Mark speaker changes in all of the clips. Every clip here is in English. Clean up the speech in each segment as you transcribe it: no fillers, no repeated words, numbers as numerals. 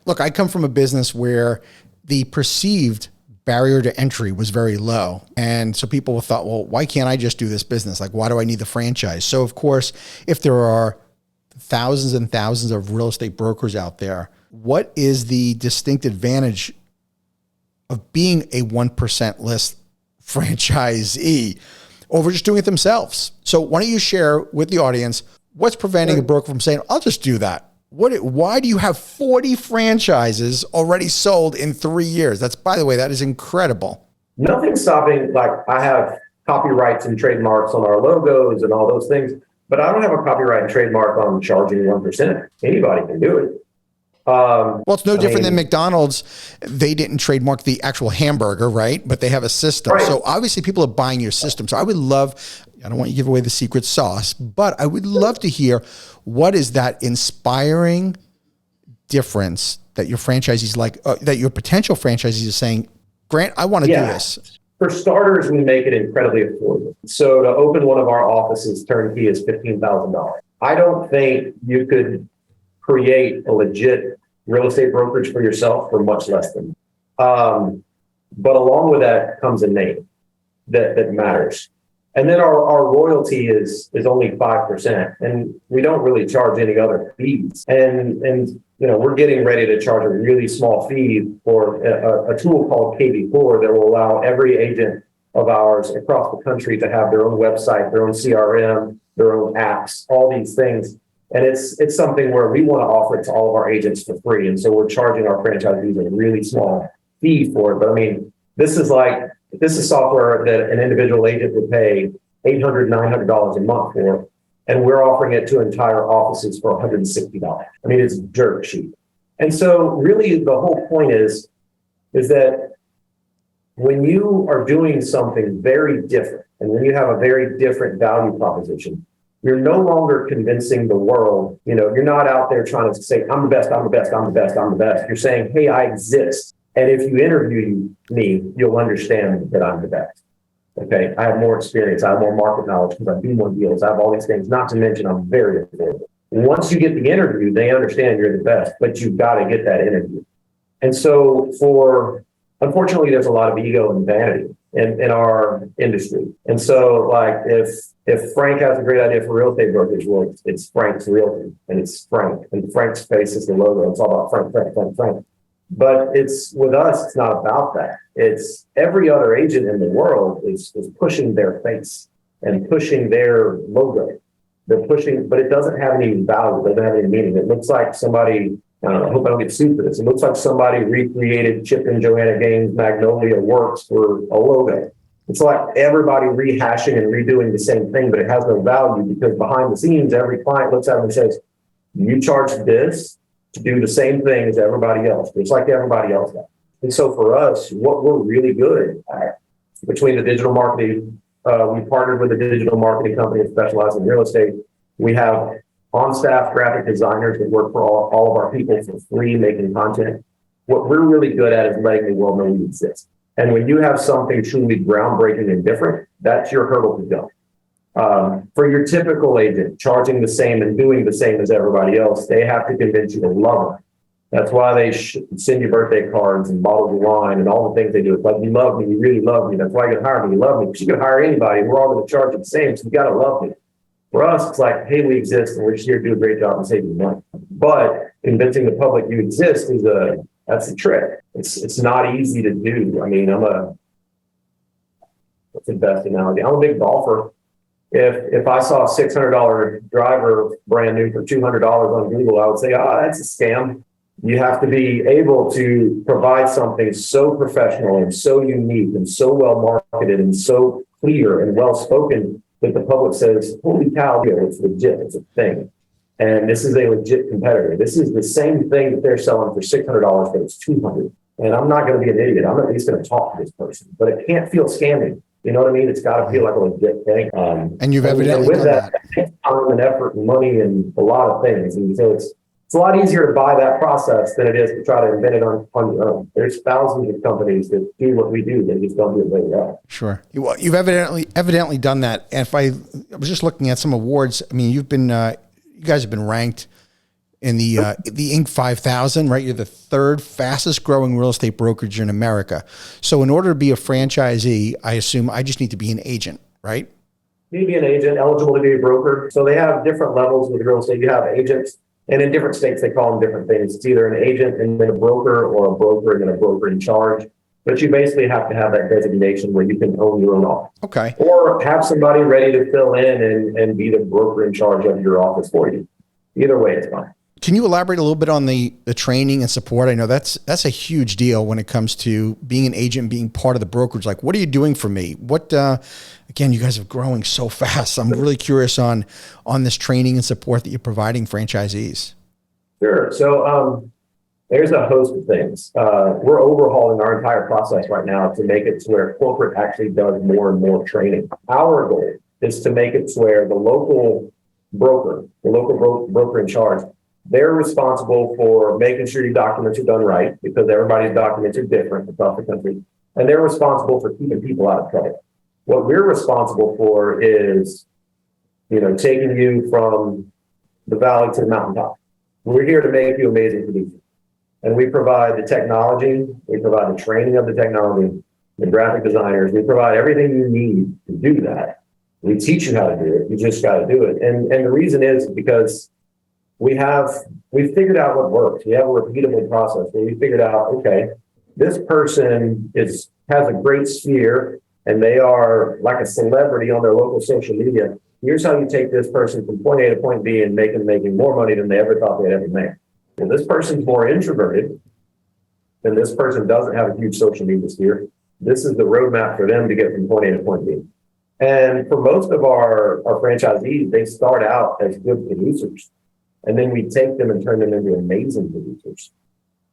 Speaker 1: look, I come from a business where the perceived barrier to entry was very low. And so people thought, well, why can't I just do this business? Like, why do I need the franchise? So of course, if there are thousands and thousands of real estate brokers out there, what is the distinct advantage of being a 1% list franchisee over just doing it themselves? So why don't you share with the audience what's preventing a broker from saying, I'll just do that? Why do you have 40 franchises already sold in 3 years? That's, by the way, that is incredible.
Speaker 2: Nothing's stopping. Like, I have copyrights and trademarks on our logos and all those things, but I don't have a copyright and trademark on charging 1%. Anybody can do it.
Speaker 1: Well, it's no different than McDonald's. They didn't trademark the actual hamburger, right? But they have a system. Right. So obviously people are buying your system. So I would love, I don't want you to give away the secret sauce, but I would love to hear, what is that inspiring difference that your franchisees that your potential franchisees are saying, Grant, I want to do this?
Speaker 2: For starters, we make it incredibly affordable. So to open one of our offices turnkey is $15,000. I don't think you could create a legit real estate brokerage for yourself for much less than that. But along with that comes a name that matters. And then our royalty is only 5%, and we don't really charge any other fees. And we're getting ready to charge a really small fee for a tool called KB4 that will allow every agent of ours across the country to have their own website, their own CRM, their own apps, all these things. And it's something where we want to offer it to all of our agents for free. And so we're charging our franchisees a really small fee for it. But I mean, this is software that an individual agent would pay $800, $900 a month for. And we're offering it to entire offices for $160. I mean, it's dirt cheap. And so really the whole point is that when you are doing something very different, and when you have a very different value proposition, you're no longer convincing the world. You're not out there trying to say, I'm the best, I'm the best, I'm the best, I'm the best. You're saying, hey, I exist. And if you interview me, you'll understand that I'm the best. Okay. I have more experience. I have more market knowledge because I do more deals. I have all these things, not to mention I'm very affordable. Once you get the interview, they understand you're the best, but you've got to get that interview. And so unfortunately, there's a lot of ego and vanity in our industry. And so like if Frank has a great idea for real estate brokerage, well, it's Frank's Realty and it's Frank, and Frank's face is the logo. It's all about Frank, Frank, Frank, Frank. But it's with us, it's not about that. It's every other agent in the world is pushing their face and pushing their logo. They're pushing, but it doesn't have any value. It doesn't have any meaning. It looks like somebody, I don't know, I hope I don't get sued for this. It looks like somebody recreated Chip and Joanna Gaines' Magnolia Works for a logo. It's like everybody rehashing and redoing the same thing, but it has no value because behind the scenes, every client looks at them and says, you charge this to do the same thing as everybody else, just like everybody else does. And so for us, what we're really good at between the digital marketing, we partnered with a digital marketing company that specializes in real estate. We have on-staff graphic designers that work for all of our people for free making content. What we're really good at is letting the world know we exist. And when you have something truly groundbreaking and different, that's your hurdle to go. For your typical agent, charging the same and doing the same as everybody else, they have to convince you to love them. That's why they send you birthday cards and bottles of wine and all the things they do. It's like, you love me, you really love me. That's why you can hire me, you love me. Because you can hire anybody. We're all going to charge you the same, so you got to love me. For us, it's like, hey, we exist and we're just here to do a great job and save you money. But convincing the public you exist that's the trick. It's not easy to do. I mean, what's the best analogy? I'm a big golfer. If I saw a $600 driver brand new for $200 on Google, I would say, that's a scam. You have to be able to provide something so professional and so unique and so well marketed and so clear and well spoken that the public says, holy cow, it's legit, it's a thing. And this is a legit competitor. This is the same thing that they're selling for $600, but it's $200. And I'm not going to be an idiot. I'm at least going to talk to this person, but it can't feel scamming. You know what I mean? It's got to feel like a legit thing.
Speaker 1: And you've evidently
Speaker 2: done that. It takes time and effort and money and a lot of things. And so it's a lot easier to buy that process than it is to try to invent it on your own. There's thousands of companies that do what we do. They just don't do it very well.
Speaker 1: Sure. Well, you've evidently done that. And I was just looking at some awards. I mean, you guys have been ranked the Inc. 5000, right? You're the third fastest growing real estate brokerage in America. So in order to be a franchisee, I assume I just need to be an agent, right?
Speaker 2: You need to be an agent, eligible to be a broker. So they have different levels with real estate. You have agents, and in different states, they call them different things. It's either an agent and then a broker, or a broker and then a broker in charge. But you basically have to have that designation where you can own your own office.
Speaker 1: Okay.
Speaker 2: Or have somebody ready to fill in and be the broker in charge of your office for you. Either way, it's fine.
Speaker 1: Can you elaborate a little bit on the training and support? I know that's a huge deal when it comes to being an agent, being part of the brokerage. Like, what are you doing for me? What, again, you guys are growing so fast. I'm really curious on this training and support that you're providing franchisees.
Speaker 2: Sure. So there's a host of things. We're overhauling our entire process right now to make it to where corporate actually does more and more training. Our goal is to make it to where the local broker in charge, they're responsible for making sure your documents are done right, because everybody's documents are different across the country. And they're responsible for keeping people out of trouble. What we're responsible for is, taking you from the valley to the mountaintop. We're here to make you amazing producers. And we provide the technology, we provide the training of the technology, the graphic designers, we provide everything you need to do that. We teach you how to do it. You just got to do it. And the reason is because we've figured out what works. We have a repeatable process where we figured out, okay, this person has a great sphere and they are like a celebrity on their local social media. Here's how you take this person from point A to point B and make them making more money than they ever thought they'd ever make. And this person's more introverted, and this person doesn't have a huge social media sphere. This is the roadmap for them to get from point A to point B. And for most of our franchisees, they start out as good producers. And then we take them and turn them into amazing producers.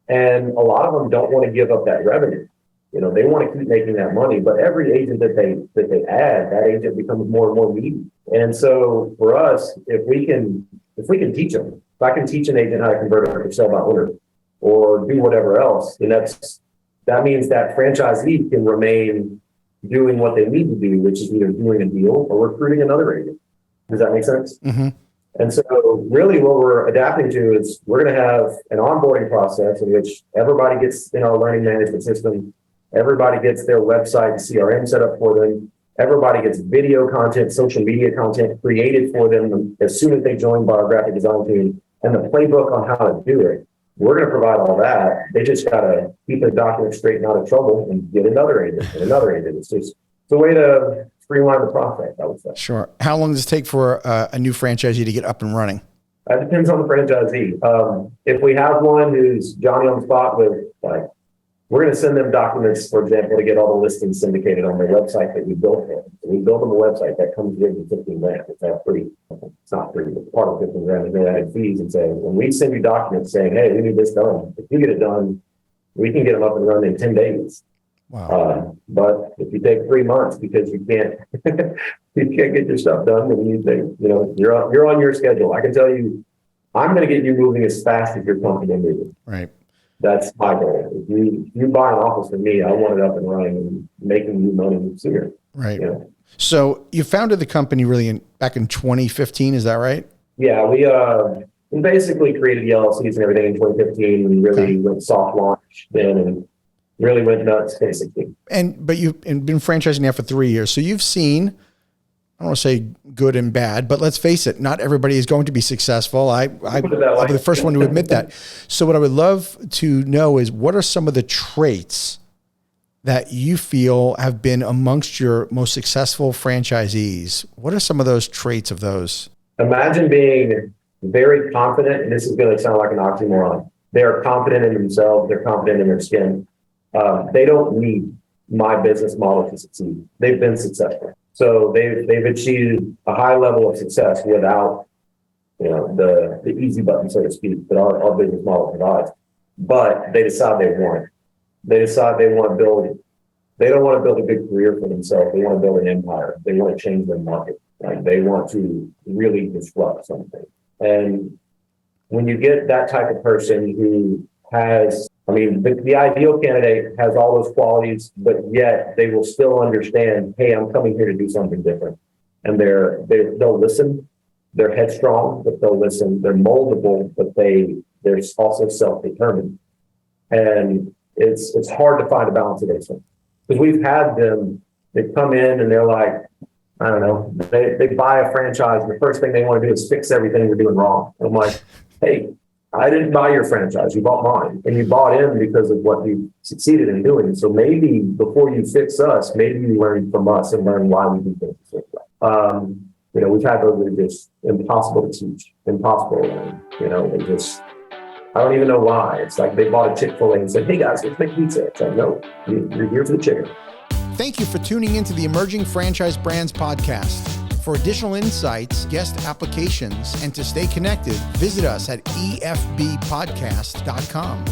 Speaker 2: And a lot of them don't want to give up that revenue. They want to keep making that money, but every agent that they add, that agent becomes more and more needy. And so for us, if we can teach them, if I can teach an agent how to convert a sell by order or do whatever else, then that means that franchisee can remain doing what they need to do, which is either doing a deal or recruiting another agent. Does that make sense? Mm-hmm. And so really what we're adapting to is we're going to have an onboarding process in which everybody gets in our learning management system. Everybody gets their website, CRM set up for them. Everybody gets video content, social media content created for them as soon as they join by our graphic design team, and the playbook on how to do it. We're going to provide all that. They just got to keep their documents straight and out of trouble and get another agent and another agent. It's a way to streamline the process, I would say.
Speaker 1: Sure. How long does it take for a new franchisee to get up and running?
Speaker 2: It depends on the franchisee. If we have one who's Johnny on the spot with, we're going to send them documents, for example, to get all the listings syndicated on their website that we built for them. So we build them a website that comes in with 15 grand. It's not free. It's not free. It's part of 15 grand. And they added fees and say, when we send you documents saying, hey, we need this done, if you get it done, we can get them up and running in 10 days. Wow. But if you take 3 months because you can't get your stuff done, then you're on your schedule. I can tell you, I'm going to get you moving as fast as your company moving.
Speaker 1: Right.
Speaker 2: That's my goal. If you buy an office from me, I want it up and running and making you money sooner.
Speaker 1: Right. So you founded the company really back in 2015. Is that right? Yeah,
Speaker 2: we basically created the LLCs and everything in 2015 and really went soft launch then and really went nuts basically.
Speaker 1: But you've been franchising now for 3 years. So you've seen, I don't want to say good and bad, but let's face it, not everybody is going to be successful. I'll be the first one to admit that. So what I would love to know is, what are some of the traits that you feel have been amongst your most successful franchisees? What are some of those traits of those?
Speaker 2: Imagine being very confident, and this is going to sound like an oxymoron. They are confident in themselves. They're confident in their skin. They don't need my business model to succeed. They've been successful. So they've achieved a high level of success without, the easy button, so to speak, that our business model provides. But they decide they want it. They decide they want to build. They don't want to build a good career for themselves. They want to build an empire. They want to change their market. They want to really disrupt something. And when you get that type of person who has, the ideal candidate has all those qualities, but yet they will still understand, hey, I'm coming here to do something different. And they'll listen. they're headstrong, but they'll listen. They're moldable, but they're also self-determined. And it's hard to find a balance of those things. Because we've had them, they come in and they're like, I don't know, they buy a franchise and the first thing they want to do is fix everything we're doing wrong. And I'm like, hey, I didn't buy your franchise, you bought mine. And you bought in because of what you succeeded in doing. So maybe before you fix us, maybe you learn from us and learn why we do things this way. We've had those that are just impossible to teach, impossible to learn. I don't even know why. It's like they bought a Chick-fil-A and said, hey guys, let's make pizza. It's like, no, you're here for the chicken.
Speaker 1: Thank you for tuning into the Emerging Franchise Brands podcast. For additional insights, guest applications, and to stay connected, visit us at efbpodcast.com.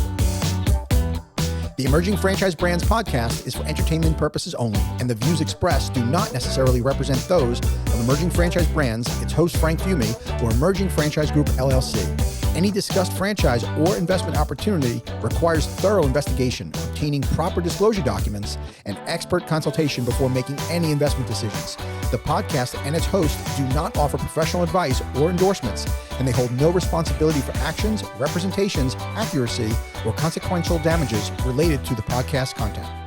Speaker 1: The Emerging Franchise Brands podcast is for entertainment purposes only, and the views expressed do not necessarily represent those of Emerging Franchise Brands, its host Frank Fumey, or Emerging Franchise Group, LLC. Any discussed franchise or investment opportunity requires thorough investigation, obtaining proper disclosure documents, and expert consultation before making any investment decisions. The podcast and its host do not offer professional advice or endorsements, and they hold no responsibility for actions, representations, accuracy, or consequential damages related to the podcast content.